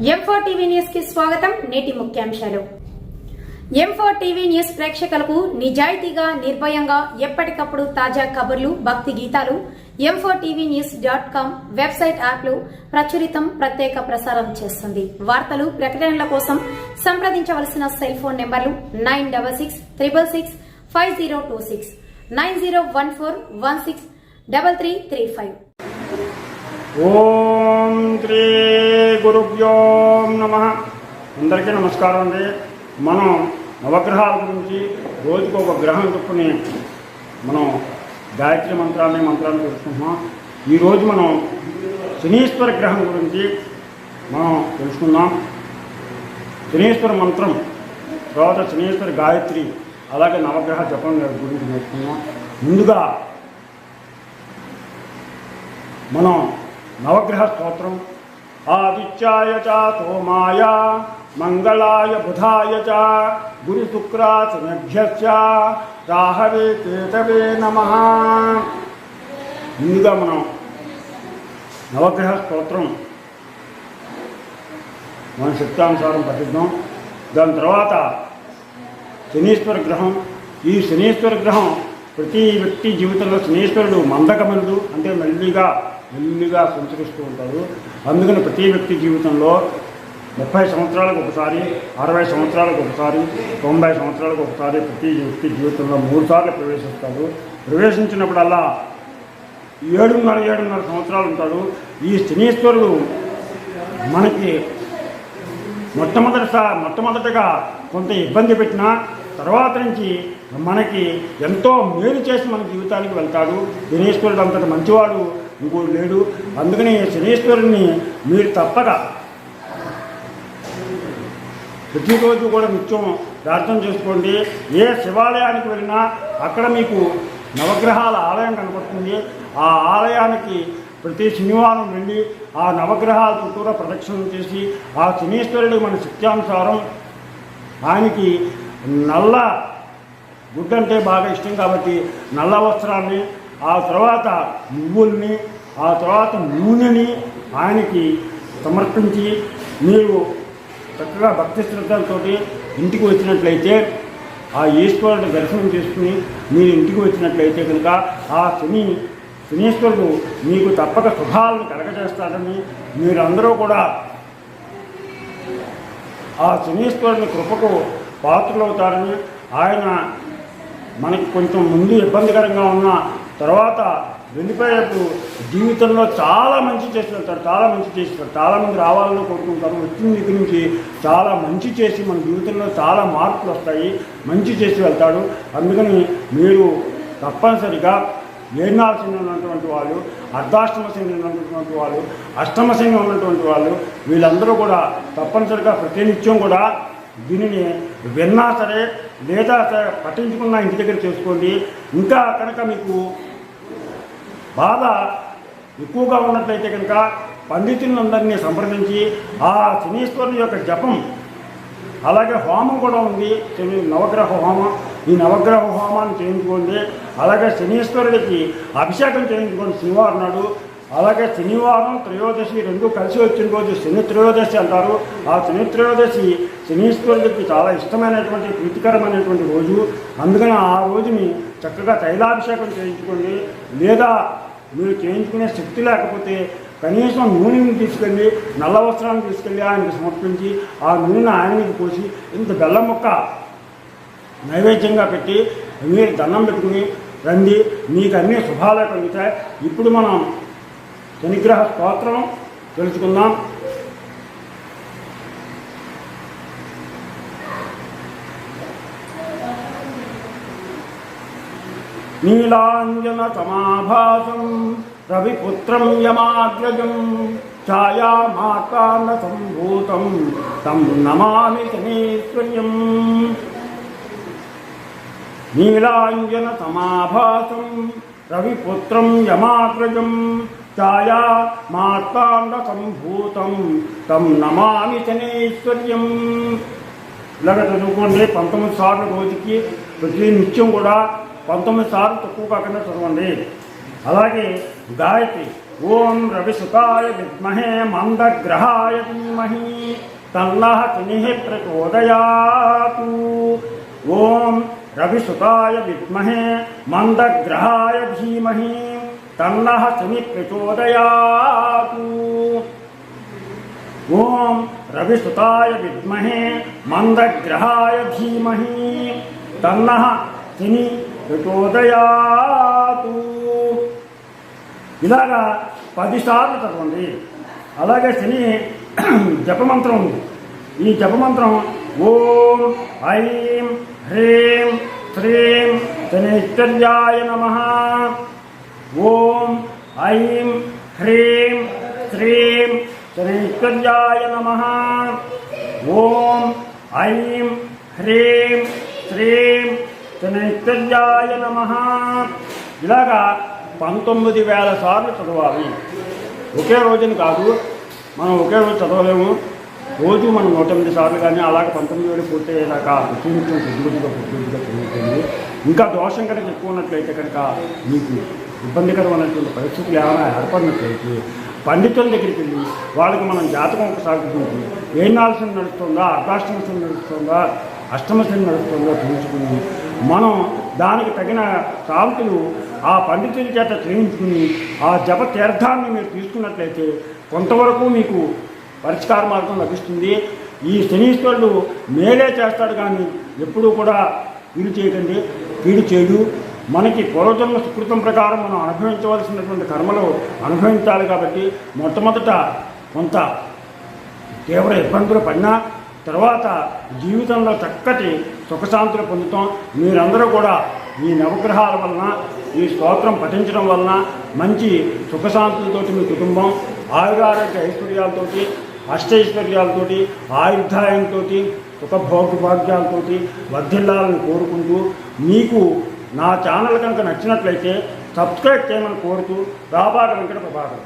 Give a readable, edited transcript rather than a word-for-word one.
M4 TV news కి స్వాగతం. నేటి ముఖ్యాంశాలు. M4 టీవీ న్యూస్ ప్రేక్షకులకు నిజాయితీగా, నిర్భయంగా ఎప్పటికప్పుడు తాజా కబుర్లు, భక్తి గీతాలు m4tvnews.com వెబ్సైట్ యాప్లు ప్రచురితం, ప్రత్యేక ప్రసారం చేస్తుంది. వార్తలు, ప్రకటనల కోసం సంప్రదించవలసిన సెల్ ఫోన్ నెంబర్లు 9666665026 9014163335. ఓం శ్రీ గురుభ్యో నమః. అందరికీ నమస్కారం అండి. మనం నవగ్రహాల గురించి రోజుకు ఒక గ్రహం చొప్పుని మనం గాయత్రి మంత్రాన్ని తెలుసుకుంటున్నాం. ఈరోజు మనం శనీశ్వర గ్రహం గురించి మనం తెలుసుకుందాం. శనీశ్వర మంత్రం, తర్వాత శనీశ్వర గాయత్రి, అలాగే నవగ్రహ జపం గురించి నేర్చుకుందాం. ముందుగా మనం నవగ్రహ స్తోత్రం. ఆదిత్యాయ చ సోమాయ మంగళాయ బుధాయ చ గురు శుక్ర శనిభ్యశ్చ రాహవే కేతవే నమః. ముందుగా మనం నవగ్రహ స్తోత్రం మన శక్తానుసారం పఠిద్దాం. దాని తర్వాత శనీశ్వర గ్రహం. ఈ శనీశ్వర గ్రహం ప్రతి వ్యక్తి జీవితంలో శనీశ్వరుడు మందగమనుడు, అంటే మెల్లిగా సంచరిస్తూ ఉంటాడు. అందుకని ప్రతి వ్యక్తి జీవితంలో 30 సంవత్సరాలకు ఒకసారి, 60 సంవత్సరాలకు ఒకసారి, 90 సంవత్సరాలకు ఒకసారి ప్రతి వ్యక్తి జీవితంలో 3 సార్లు ప్రవేశిస్తాడు. ప్రవేశించినప్పుడల్లా 7.5 సంవత్సరాలు ఉంటాడు. ఈ శనీశ్వరుడు మనకి మొట్టమొదటిగా కొంత ఇబ్బంది పెట్టినా తర్వాత నుంచి మనకి ఎంతో మేలు చేసి మన జీవితానికి వెళ్తాడు. శనీశ్వరుడు అంతటి మంచివాడు ఇంకోటి లేడు. అందుకని శనీశ్వరుడిని మీరు తప్పక ప్రతిరోజు కూడా నిత్యం ప్రార్థన చేసుకోండి. ఏ శివాలయానికి వెళ్ళినా అక్కడ మీకు నవగ్రహాల ఆలయం కనపడుతుంది. ఆ ఆలయానికి ప్రతి శనివారం వెళ్ళి ఆ నవగ్రహాల చుట్టూరా ప్రదక్షిణం చేసి ఆ శనీశ్వరుడు మన శక్త్యానుసారం ఆయనకి నల్ల గుడ్డంటే బాగా ఇష్టం కాబట్టి నల్ల వస్త్రాన్ని, ఆ తర్వాత నువ్వుల్ని, ఆ తర్వాత నూనెని ఆయనకి సమర్పించి మీరు చక్కగా భక్తి శ్రద్ధలతో ఇంటికి వచ్చినట్లయితే, ఆ ఈశ్వరుడు దర్శనం చేసుకుని మీరు ఇంటికి వచ్చినట్లయితే కనుక ఆ శనీశ్వరుడు మీకు తప్పక శుభాలను కలగజేస్తాడని, మీరందరూ కూడా ఆ శనీశ్వరుని కృపకు పాత్రులవుతారని, ఆయన మనకి కొంచెం ముందు ఇబ్బందికరంగా ఉన్న తర్వాత వెళ్ళిపోయేప్పుడు జీవితంలో చాలా మంచి చేసి వెళ్తారు. చాలామంది రావాలని కోరుకుంటారు. వచ్చిన దగ్గర నుంచి చాలా మంచి చేసి మన జీవితంలో చాలా మార్పులు వస్తాయి, మంచి చేసి వెళ్తాడు. అందుకని మీరు తప్పనిసరిగా ఏనాడు శని ఉన్నటువంటి వాళ్ళు, అర్ధాష్టమ శని ఉన్నటువంటి వాళ్ళు, అష్టమ శని ఉన్నటువంటి వాళ్ళు, వీళ్ళందరూ కూడా తప్పనిసరిగా ప్రతినిత్యం కూడా దీనిని విన్నా సరే లేదా పట్టించుకున్నా ఇంటి దగ్గర చేసుకోండి. ఇంకా కనుక మీకు బాధ ఎక్కువగా ఉన్నట్లయితే కనుక పండితులందరినీ సంప్రదించి ఆ శనీశ్వరుని యొక్క జపం, అలాగే హోమం కూడా ఉంది, నవగ్రహ హోమం. ఈ నవగ్రహ హోమాన్ని చేయించుకోండి. అలాగే శనీశ్వరుడికి అభిషేకం చేయించుకోండి శనివారం నాడు. అలాగే శనివారం త్రయోదశి రెండు కలిసి వచ్చిన రోజు శని త్రయోదశి అంటారు. ఆ శని త్రయోదశి శనీశ్వరుడికి చాలా ఇష్టమైనటువంటి, ప్రీతికరమైనటువంటి రోజు. అందుకని ఆ రోజుని చక్కగా తైలాభిషేకం చేయించుకోండి. లేదా మీరు చేయించుకునే శక్తి లేకపోతే కనీసం నూనెని తీసుకెళ్ళి, నల్ల వస్త్రాన్ని తీసుకెళ్ళి ఆయనకి సమర్పించి ఆ నూనె ఆయనకి పోసి ఇంత బెల్లం ముక్క నైవేద్యంగా పెట్టి మీరు దండం పెట్టుకుని రండి. మీకు అన్ని శుభాలే కలుగుతాయి. ఇప్పుడు మనం శనిగ్రహ స్తోత్రం తెలుసుకుందాం. నీలాంజన సమాభాసం రవిపుత్రం యమాగ్రజం ఛాయామాకాండ సంభూతం తం నమామి శనీశ్వర్యం. నీలాంజన సమాభాసం రవిపుత్రం యమాగ్రజం ఛాయామాకాండ సంభూతం తం నమామి శనీశ్వర్యం. ఇలాగ చదువుకోండి 19 సార్లు రోజుకి. ప్రతి నిత్యం కూడా 19 సార్లు తక్కువ కాకుండా చదవండి. అలాగే గాయత్రి ఓం రవిసుతాయ విద్మహే మందగ్రహాయ ధీమహి తన్నః శనిః ప్రచోదయాతు. ఓం రవిసుతాయ విద్మహే మందగ్రహాయ ధీమహి తన్నః శనిః ప్రచోదయాతు. ఓం రవిసుతాయ విద్మహే మందగ్రహాయ ధీమహి తన్నః శని ప్రచోదయాతు. ఇలాగా 10 సార్లు చదవండి. అలాగే శని జపమంత్రం ఉంది. ఈ జపమంత్రం ఓం ఐం హ్రీం శ్రీం శనైశ్వర్యాయ నమః. ఓం ఐం హ్రీం శ్రీం శనైశ్వర్యాయ నమః. ఓం ఐం హ్రీం శ్రీం శనైశ్వర్యాయ నమః. ఇలాగా 19,000 సార్లు చదవాలి. ఒకే రోజుని కాదు, మనం ఒకే రోజు చదవలేము. రోజు మనం 108 సార్లు కానీ అలాగే 19,000 పూర్తయ్యేదాకా నిత్యం కొద్దిగా పెరుగుతుంది. ఇంకా దోషం కనుక ఎక్కువ ఉన్నట్లయితే కనుక మీకు ఇబ్బందికరమైనటువంటి పరిస్థితులు ఏమైనా ఏర్పడినట్లయితే పండితుల దగ్గరికి వెళ్ళి వాళ్ళకి మనం జాతకం ఒకసారి చూసి ఏనాల్సిన నడుస్తుందా, అర్ధాష్టమశని నడుస్తుందా, అష్టమశని నడుస్తుందో తెలుసుకుని మనం దానికి తగిన సాగుతులు ఆ పండితుల చేత చేయించుకుని ఆ జప తీర్థాన్ని మీరు తీసుకున్నట్లయితే కొంతవరకు మీకు పరిష్కార మార్గం లభిస్తుంది. ఈ శనీశ్వరుడు మేలే చేస్తాడు కానీ ఎప్పుడూ కూడా కీడు చేయకండి. కీడు చేయడు. మనకి పూర్వజన్మ సుకృతం ప్రకారం మనం అనుభవించవలసినటువంటి కర్మలు అనుభవించాలి. కాబట్టి మొట్టమొదట కొంత తీవ్ర ఇబ్బందులు పడినా తర్వాత జీవితంలో చక్కటి సుఖశాంతులు పొందుతాం. మీరందరూ కూడా ఈ నవగ్రహాల వలన ఈ స్తోత్రం పఠించడం వలన మంచి సుఖశాంతులతోటి మీ కుటుంబం ఆయురారోగ్య ఐశ్వర్యాలతోటి అష్టైశ్వర్యాలతోటి ఆయుర్దాయంతో సుఖభోగభాగ్యాలతోటి వర్ధిల్లాలని కోరుకుంటూ మీకు నా ఛానల్ కనుక నచ్చినట్లయితే సబ్స్క్రైబ్ చేయమని కోరుతూ రాబాగ వెంకట ప్రభాకర్.